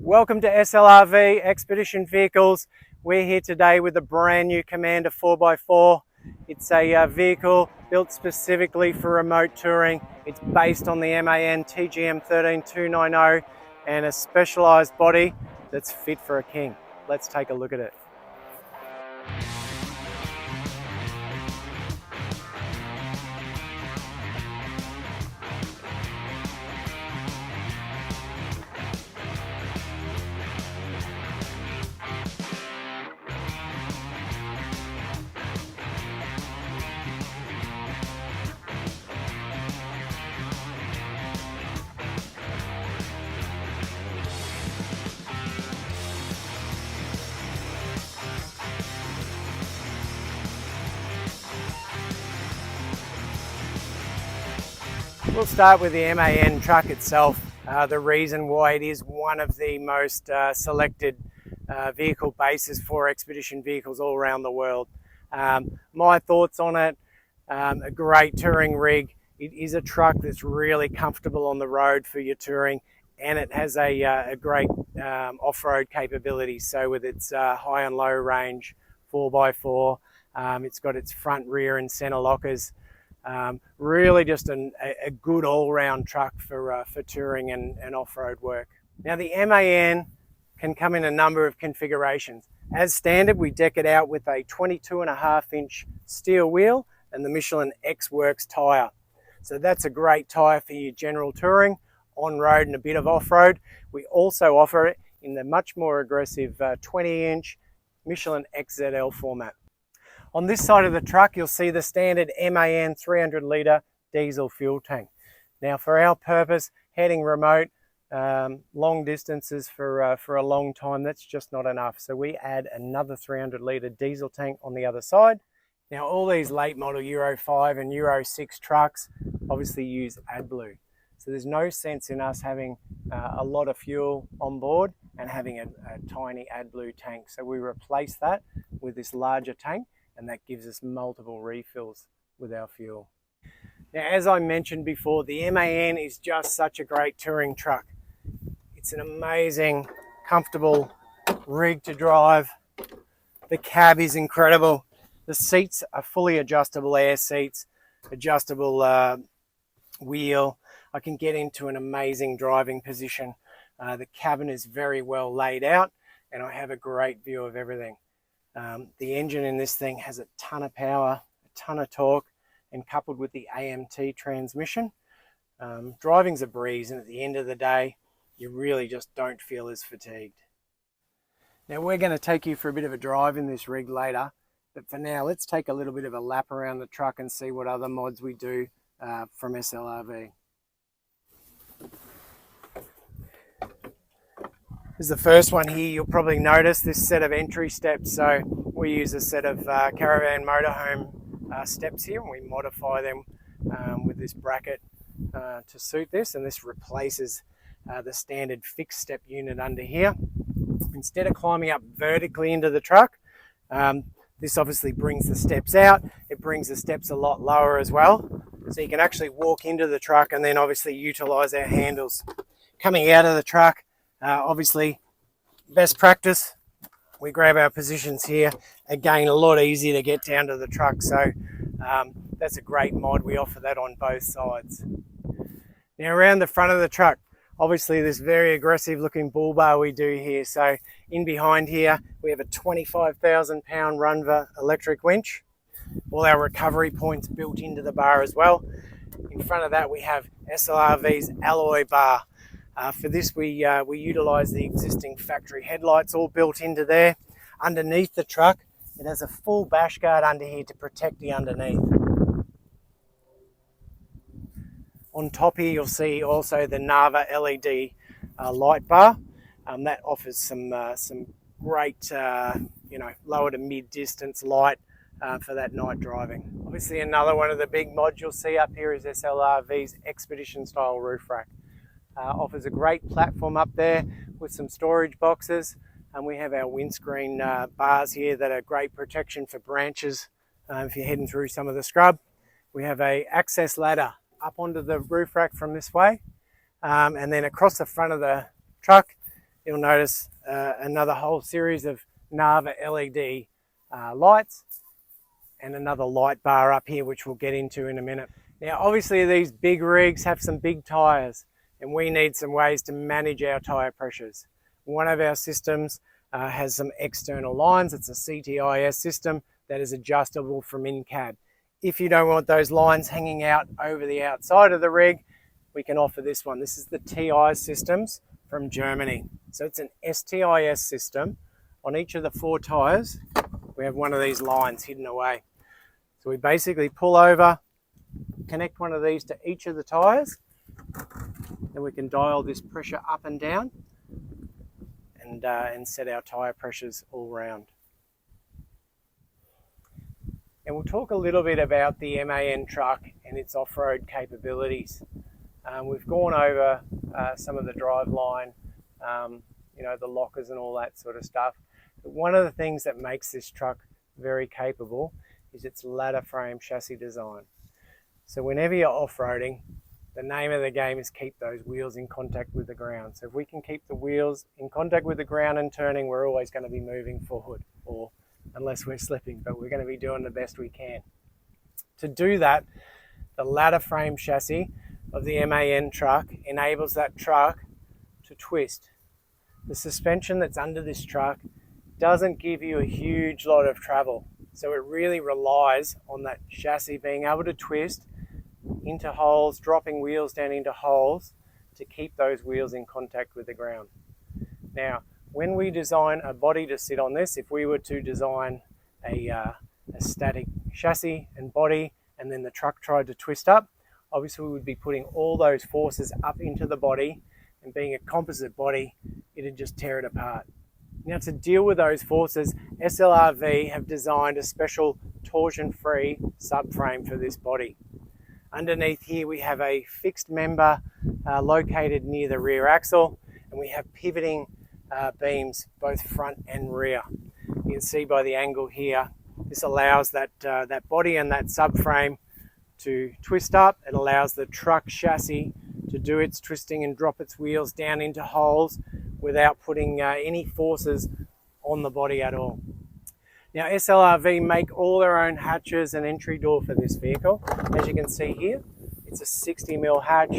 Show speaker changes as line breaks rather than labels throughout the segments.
Welcome to SLRV Expedition Vehicles. We're here today with a brand new Commander 4x4. It's a vehicle built specifically for remote touring. It's based on the MAN TGM 13290 and a specialised body that's fit for a king. Let's take a look at it. We'll start with the MAN truck itself. The reason why it is one of the most selected vehicle bases for expedition vehicles all around the world. My thoughts on it, a great touring rig. It is a truck that's really comfortable on the road for your touring, and it has a great off-road capability. So with its high and low range 4x4, it's got its front, rear and center lockers. Really just a good all-round truck for touring and off-road work. Now the MAN can come in a number of configurations. As standard, we deck it out with a 22.5-inch steel wheel and the Michelin X-Works tyre. So that's a great tyre for your general touring, on-road and a bit of off-road. We also offer it in the much more aggressive 20-inch Michelin XZL format. On this side of the truck, you'll see the standard MAN 300-litre diesel fuel tank. Now, for our purpose, heading remote, long distances for a long time, that's just not enough. So we add another 300-litre diesel tank on the other side. Now, all these late model Euro 5 and Euro 6 trucks obviously use AdBlue. So there's no sense in us having a lot of fuel on board and having a tiny AdBlue tank. So we replace that with this larger tank, and that gives us multiple refills with our fuel. Now, as I mentioned before, the MAN is just such a great touring truck. It's an amazing, comfortable rig to drive. The cab is incredible. The seats are fully adjustable air seats, adjustable wheel. I can get into an amazing driving position. The cabin is very well laid out, and I have a great view of everything. The engine in this thing has a ton of power, a ton of torque, and coupled with the AMT transmission, driving's a breeze, and at the end of the day, you really just don't feel as fatigued. Now we're going to take you for a bit of a drive in this rig later, but for now, let's take a little bit of a lap around the truck and see what other mods we do from SLRV. This is the first one here. You'll probably notice this set of entry steps. So we use a set of caravan motorhome steps here, and we modify them with this bracket to suit this, and this replaces the standard fixed step unit under here. Instead of climbing up vertically into the truck, this obviously brings the steps out. It brings the steps a lot lower as well, so you can actually walk into the truck and then obviously utilize our handles. Coming out of the truck, obviously, best practice, we grab our positions here. Again, a lot easier to get down to the truck, so that's a great mod. We offer that on both sides. Now around the front of the truck, obviously this very aggressive looking bull bar we do here. So in behind here, we have a 25,000 pound Runva electric winch. All our recovery points built into the bar as well. In front of that, we have SLRV's alloy bar. For this, we utilise the existing factory headlights all built into there. Underneath the truck, it has a full bash guard under here to protect the underneath. On top here, you'll see also the Nava LED light bar. That offers some great, lower to mid distance light for that night driving. Obviously, another one of the big mods you'll see up here is SLRV's Expedition style roof rack. Offers a great platform up there with some storage boxes, and we have our windscreen bars here that are great protection for branches if you're heading through some of the scrub. We have a access ladder up onto the roof rack from this way, and then across the front of the truck you'll notice another whole series of Nava LED lights and another light bar up here, which we'll get into in a minute. Now, obviously these big rigs have some big tyres, and we need some ways to manage our tyre pressures. One of our systems has some external lines. It's a CTIS system that is adjustable from in-cab. If you don't want those lines hanging out over the outside of the rig, we can offer this one. This is the TI systems from Germany. So it's an STIS system. On each of the 4 tyres, we have one of these lines hidden away. So we basically pull over, connect one of these to each of the tyres, and we can dial this pressure up and down and set our tyre pressures all round. And we'll talk a little bit about the MAN truck and its off-road capabilities. We've gone over some of the driveline, the lockers and all that sort of stuff. But one of the things that makes this truck very capable is its ladder frame chassis design. So whenever you're off-roading, the name of the game is keep those wheels in contact with the ground. So if we can keep the wheels in contact with the ground and turning, we're always going to be moving forward, or unless we're slipping, but we're going to be doing the best we can. To do that, the ladder frame chassis of the MAN truck enables that truck to twist. The suspension that's under this truck doesn't give you a huge lot of travel, so it really relies on that chassis being able to twist into holes, dropping wheels down into holes to keep those wheels in contact with the ground. Now, when we design a body to sit on this, if we were to design a static chassis and body, and then the truck tried to twist up, obviously we would be putting all those forces up into the body, and being a composite body, it'd just tear it apart. Now, to deal with those forces, SLRV have designed a special torsion-free subframe for this body. Underneath here we have a fixed member located near the rear axle, and we have pivoting beams both front and rear. You can see by the angle here, this allows that body and that subframe to twist up. It allows the truck chassis to do its twisting and drop its wheels down into holes without putting any forces on the body at all. Now, SLRV make all their own hatches and entry door for this vehicle. As you can see here, it's a 60mm hatch,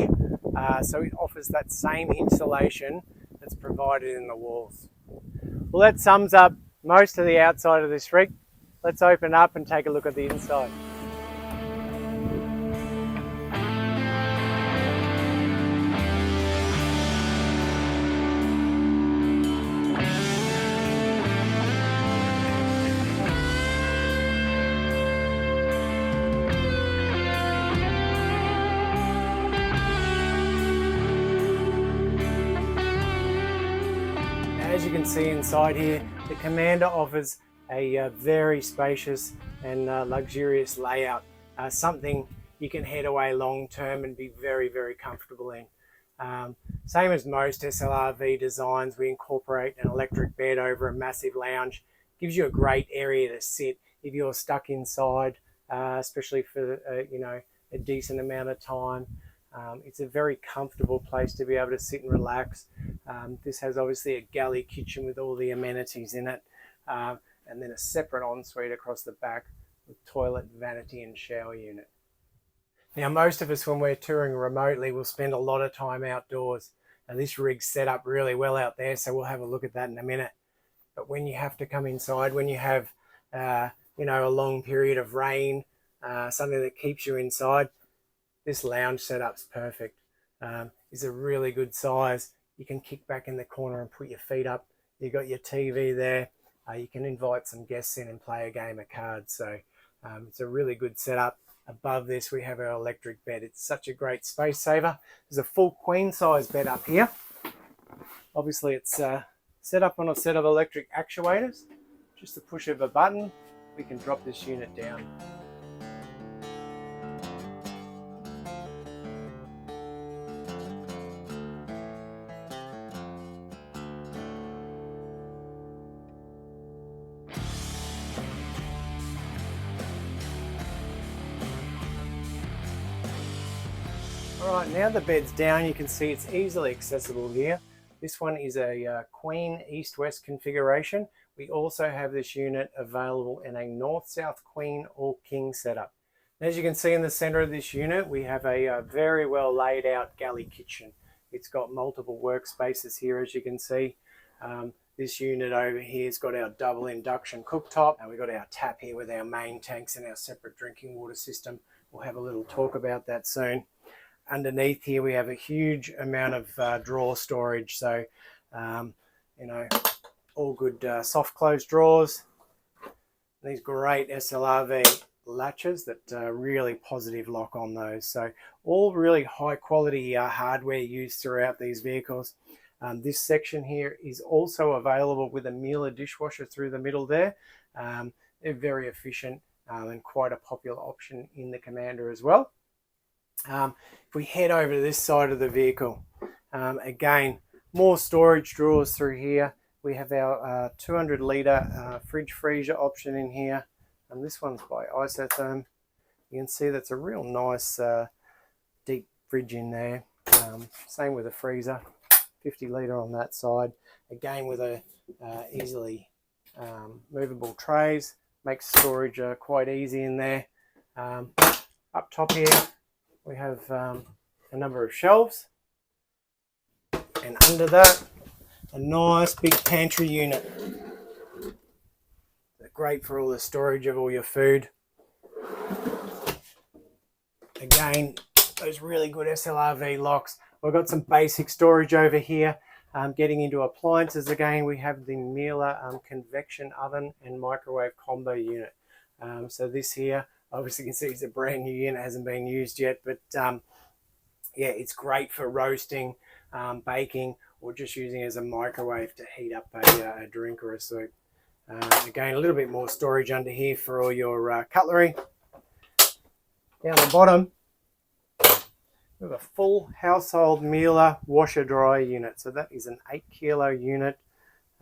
so it offers that same insulation that's provided in the walls. Well, that sums up most of the outside of this rig. Let's open up and take a look at the inside. As you can see inside here, the Commander offers a very spacious and luxurious layout, something you can head away long term and be very, very comfortable in. Same as most SLRV designs, we incorporate an electric bed over a massive lounge. Gives you a great area to sit if you're stuck inside, especially for a decent amount of time. It's a very comfortable place to be able to sit and relax. This has obviously a galley kitchen with all the amenities in it, and then a separate ensuite across the back with toilet, vanity and shower unit. Now, most of us, when we're touring remotely, will spend a lot of time outdoors. Now, this rig's set up really well out there, so we'll have a look at that in a minute. But when you have to come inside, when you have a long period of rain, something that keeps you inside, this lounge setup's perfect. It's a really good size. You can kick back in the corner and put your feet up. You've got your TV there. You can invite some guests in and play a game of cards. So it's a really good setup. Above this, we have our electric bed. It's such a great space saver. There's a full queen size bed up here. Obviously, it's set up on a set of electric actuators. Just the push of a button, we can drop this unit down. Alright, now the bed's down, you can see it's easily accessible here. This one is a queen east-west configuration. We also have this unit available in a north-south queen or king setup. As you can see in the center of this unit, we have a very well laid out galley kitchen. It's got multiple workspaces here, as you can see. This unit over here has got our double induction cooktop. We've got our tap here with our main tanks and our separate drinking water system. We'll have a little talk about that soon. Underneath here we have a huge amount of drawer storage, so you know, all good soft close drawers. These great SLRV latches that really positive lock on those, so all really high quality hardware used throughout these vehicles. This section here is also available with a Miele dishwasher through the middle there. They're very efficient and quite a popular option in the Commander as well. If we head over to this side of the vehicle, again, more storage drawers through here. We have our 200 litre fridge freezer option in here, and this one's by Isotherm. You can see that's a real nice deep fridge in there. Same with the freezer, 50 litre on that side. Again with a easily movable trays, makes storage quite easy in there. Up top here we have a number of shelves, and under that a nice big pantry unit. They're great for all the storage of all your food. Again, those really good SLRV locks. We've got some basic storage over here. Getting into appliances again, we have the Miele convection oven and microwave combo unit. So this here, obviously you can see it's a brand new unit, hasn't been used yet, but yeah, it's great for roasting, baking, or just using it as a microwave to heat up a drink or a soup. Again, a little bit more storage under here for all your cutlery. Down the bottom, we have a full household Miele washer dryer unit. So that is an 8 kilo unit.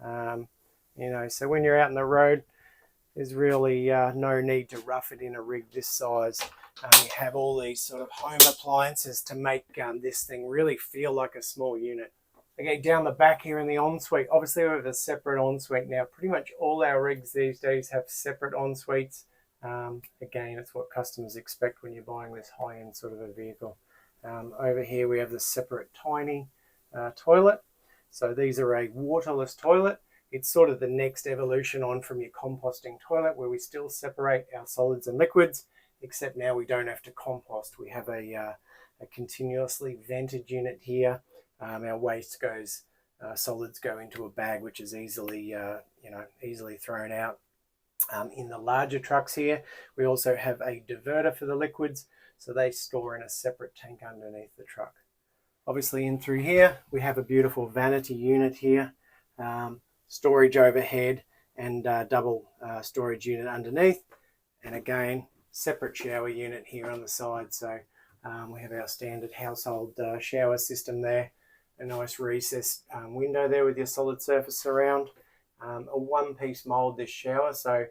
You know, so when you're out on the road, there's really no need to rough it in a rig this size. You have all these sort of home appliances to make this thing really feel like a small unit. Okay, down the back here in the ensuite, obviously we have a separate ensuite now. Pretty much all our rigs these days have separate ensuites. Again, it's what customers expect when you're buying this high-end sort of a vehicle. Over here we have the separate tiny toilet. So these are a waterless toilet. It's sort of the next evolution on from your composting toilet, where we still separate our solids and liquids, except now we don't have to compost. We have a continuously vented unit here. Our waste goes, solids go into a bag, which is easily, easily thrown out. In the larger trucks here, we also have a diverter for the liquids, so they store in a separate tank underneath the truck. Obviously in through here, we have a beautiful vanity unit here, storage overhead and double storage unit underneath. And again, separate shower unit here on the side. So we have our standard household shower system there. A nice recessed window there with your solid surface surround. A one-piece mold this shower, so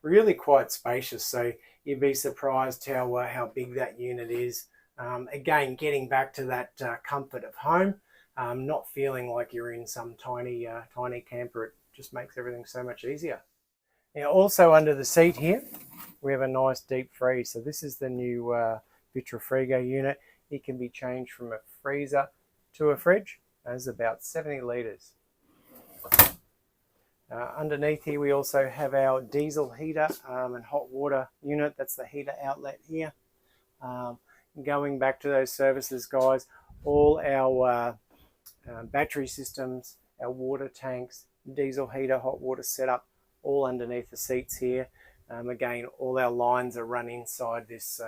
really quite spacious. So you'd be surprised how big that unit is. Again, getting back to that comfort of home, not feeling like you're in some tiny camper. It just makes everything so much easier. Now, also under the seat here, we have a nice deep freeze. So this is the new Vitrifrigo unit. It can be changed from a freezer to a fridge. It's about 70 litres. Underneath here we also have our diesel heater and hot water unit. That's the heater outlet here. Going back to those services, guys, all our battery systems, our water tanks, diesel heater, hot water setup, all underneath the seats here. Again, all our lines are run inside this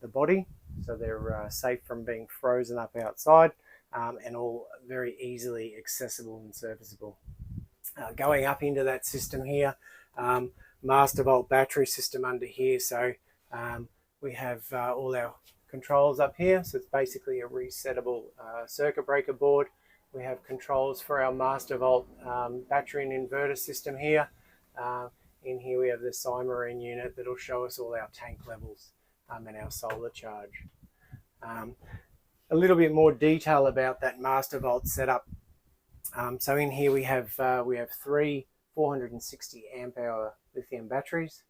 the body, so they're safe from being frozen up outside, and all very easily accessible and serviceable. Going up into that system here, master volt battery system under here. So we have all our controls up here. So it's basically a resettable circuit breaker board. We have controls for our master volt battery and inverter system here. In here we have the Cymarine unit that will show us all our tank levels and our solar charge. a little bit more detail about that master vault setup. So in here we have three 460 amp hour lithium batteries.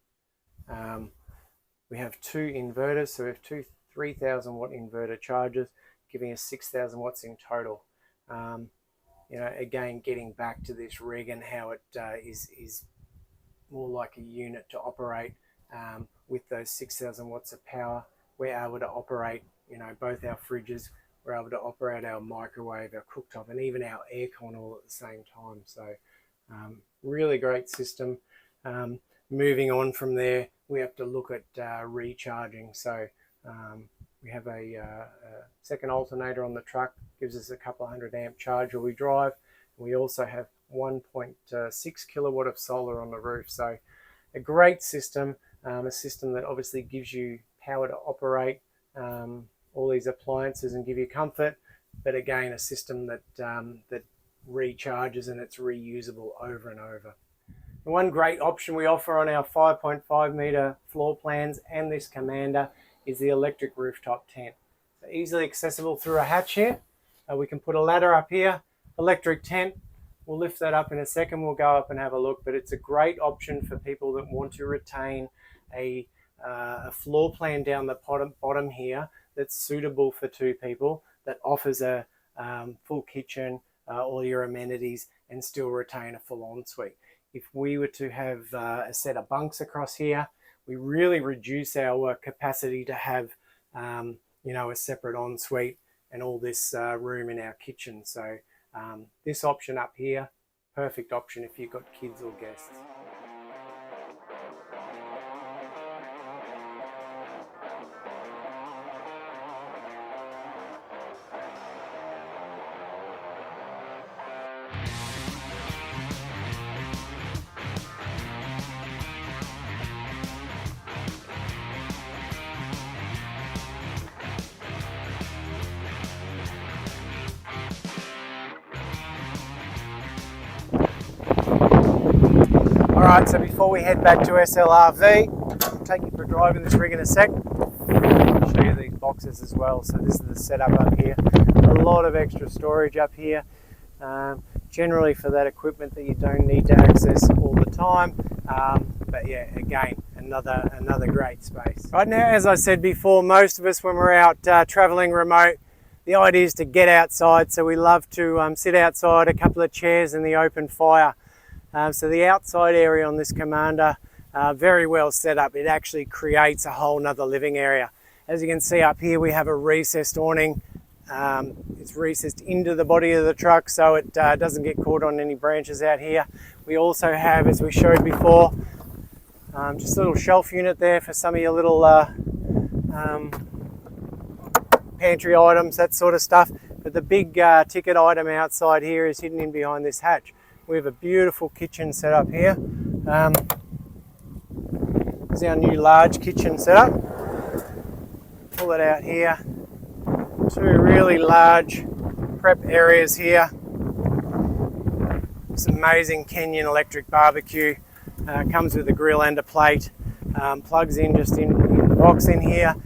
We have two inverters, so we have two 3000 watt inverter chargers, giving us 6000 watts in total. You know, again, getting back to this rig and how it is more like a unit to operate. With those 6000 watts of power, we're able to operate, you know, both our fridges, we're able to operate our microwave, our cooktop, and even our aircon all at the same time. So really great system. Moving on from there, we have to look at recharging. So we have a second alternator on the truck, gives us a couple of 100 amp charge while we drive. We also have 1.6 kilowatt of solar on the roof. So a great system, a system that obviously gives you power to operate all these appliances and give you comfort, but again, a system that that recharges and it's reusable over and over. And one great option we offer on our 5.5 meter floor plans and this Commander is the electric rooftop tent. So easily accessible through a hatch here. We can put a ladder up here, electric tent. We'll lift that up in a second. We'll go up and have a look, but it's a great option for people that want to retain a floor plan down the bottom here that's suitable for two people, that offers a full kitchen, all your amenities, and still retain a full ensuite. If we were to have a set of bunks across here, we really reduce our capacity to have you know, a separate ensuite and all this room in our kitchen. So this option up here, perfect option if you've got kids or guests. Alright, so before we head back to SLRV, I'll take you for a drive in this rig in a sec. I'll show you these boxes as well. So this is the setup up here. A lot of extra storage up here, generally for that equipment that you don't need to access all the time. But yeah, again, another great space. Right now, as I said before, most of us when we're out traveling remote, the idea is to get outside. So we love to sit outside, a couple of chairs and the open fire. So the outside area on this Commander, very well set up. It actually creates a whole nother living area. As you can see up here, we have a recessed awning. It's recessed into the body of the truck so it doesn't get caught on any branches out here. We also have, as we showed before, just a little shelf unit there for some of your little pantry items, that sort of stuff. But the big ticket item outside here is hidden in behind this hatch. We have a beautiful kitchen set up here. This is our new large kitchen setup. Pull it out here. Two really large prep areas here. This amazing Kenyan electric barbecue. Comes with a grill and a plate. Plugs in just in the box in here.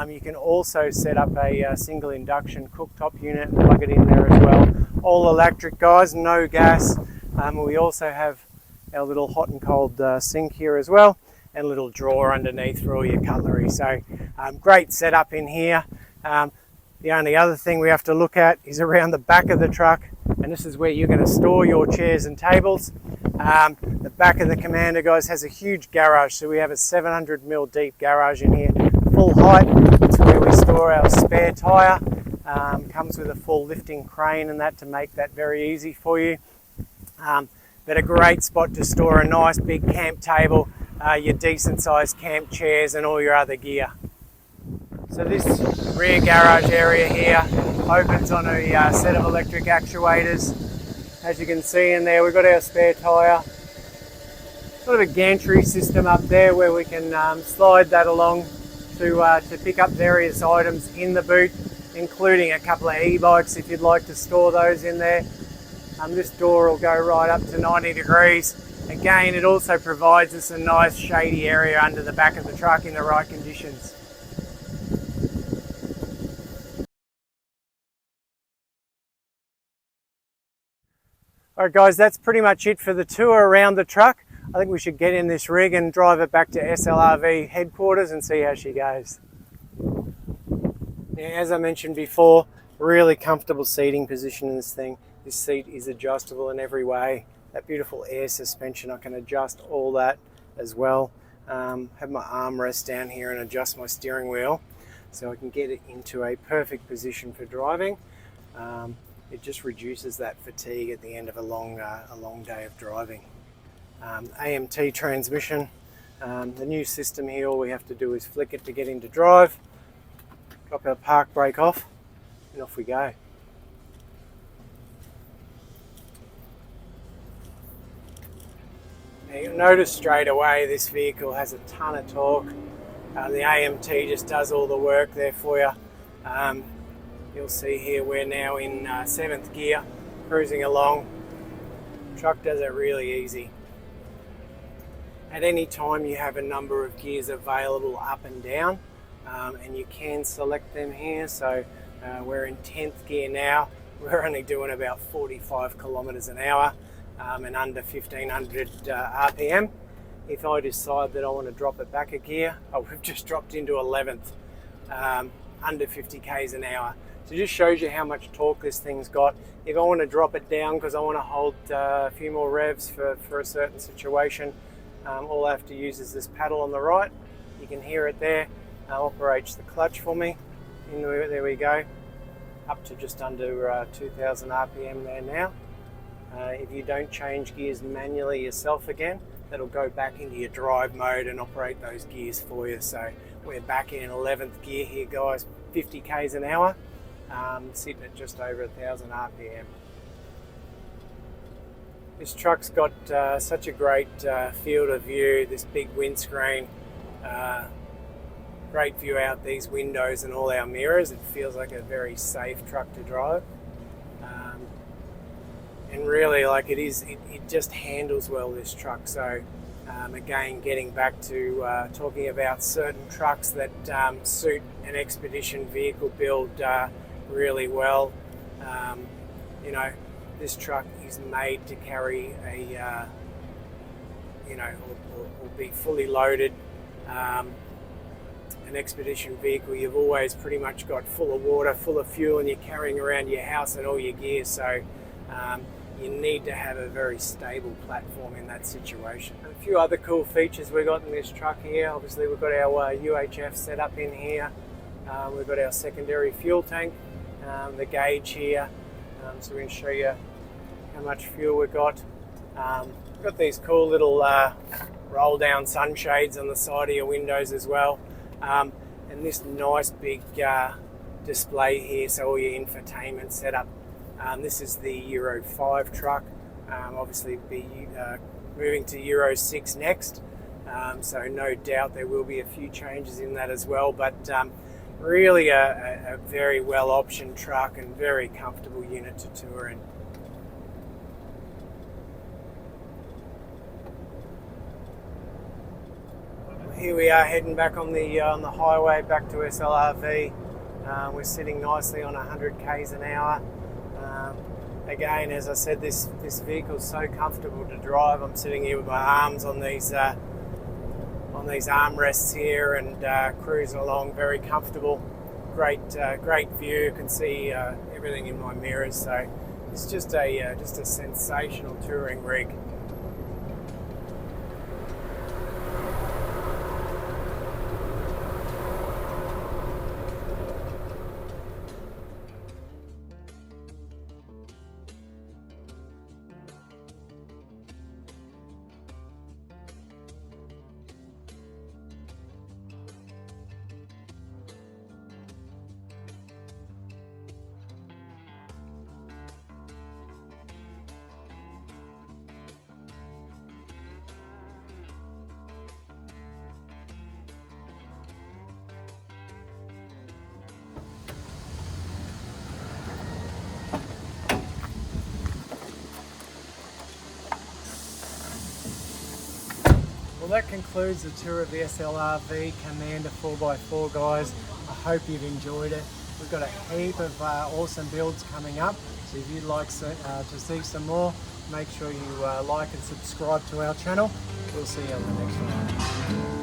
You can also set up a single induction cooktop unit and plug it in there as well. All electric, guys, no gas. We also have our little hot and cold sink here as well, and a little drawer underneath for all your cutlery. So great setup in here. The only other thing we have to look at is around the back of the truck, and this is where you're going to store your chairs and tables. The back of the Commander, guys, has a huge garage. So we have a 700mm deep garage in here, full height. It's where we store our spare tyre. Comes with a full lifting crane and that to make that very easy for you. But a great spot to store a nice big camp table, your decent sized camp chairs and all your other gear. So this rear garage area here opens on a set of electric actuators. As you can see in there, we've got our spare tyre. Sort of a gantry system up there where we can slide that along to pick up various items in the boot, including a couple of e-bikes if you'd like to store those in there. This door will go right up to 90 degrees. Again, it also provides us a nice shady area under the back of the truck in the right conditions. All right guys, that's pretty much it for the tour around the truck. I think we should get in this rig and drive it back to SLRV headquarters and see how she goes. Now, as I mentioned before, really comfortable seating position in this thing. This seat is adjustable in every way. That beautiful air suspension, I can adjust all that as well. Have my armrest down here and adjust my steering wheel so I can get it into a perfect position for driving. It just reduces that fatigue at the end of a long day of driving. AMT transmission. The new system here, all we have to do is flick it to get into drive, drop our park brake off, and off we go. Now you'll notice straight away this vehicle has a ton of torque. The AMT just does all the work there for you. You'll see here we're now in 7th gear, cruising along. Truck does it really easy. At any time you have a number of gears available up and down, and you can select them here. So we're in 10th gear now. We're only doing about 45 kilometers an hour and under 1500 RPM. If I decide that I want to drop it back a gear, we've just dropped into 11th, under 50 k's an hour. So it just shows you how much torque this thing's got. If I want to drop it down because I want to hold a few more revs for a certain situation, all I have to use is this paddle on the right. You can hear it there. Operates the clutch for me. There we go. Up to just under 2000 RPM there now. If you don't change gears manually yourself again, that'll go back into your drive mode and operate those gears for you. So we're back in 11th gear here, guys, 50 k's an hour, sitting at just over 1000 RPM. This truck's got such a great field of view, this big windscreen, great view out these windows and all our mirrors. It feels like a very safe truck to drive. And really, like it just handles well, this truck. So again, getting back to talking about certain trucks that suit an expedition vehicle build really well. You know, this truck is made to carry a, or be fully loaded. An expedition vehicle, you've always pretty much got full of water, full of fuel, and you're carrying around your house and all your gear. So you need to have a very stable platform in that situation. A few other cool features we've got in this truck here. Obviously we've got our UHF set up in here. We've got our secondary fuel tank, the gauge here, so we can show you how much fuel we've got. We've got these cool little roll down sunshades on the side of your windows as well. And this nice big display here, so all your infotainment setup. This is the Euro 5 truck, obviously be moving to Euro 6 next, so no doubt there will be a few changes in that as well, but really a very well optioned truck and very comfortable unit to tour in. Here we are heading back on the highway back to SLRV. We're sitting nicely on 100 k's an hour. Again, as I said, this vehicle is so comfortable to drive. I'm sitting here with my arms on these armrests here and cruising along, very comfortable. Great view. You can see everything in my mirrors. So it's just a sensational touring rig. Well, that concludes the tour of the SLRV Commander 4x4, guys. I hope you've enjoyed it. We've got a heap of awesome builds coming up, so if you'd like to see some more, make sure you like and subscribe to our channel. We'll see you on the next one.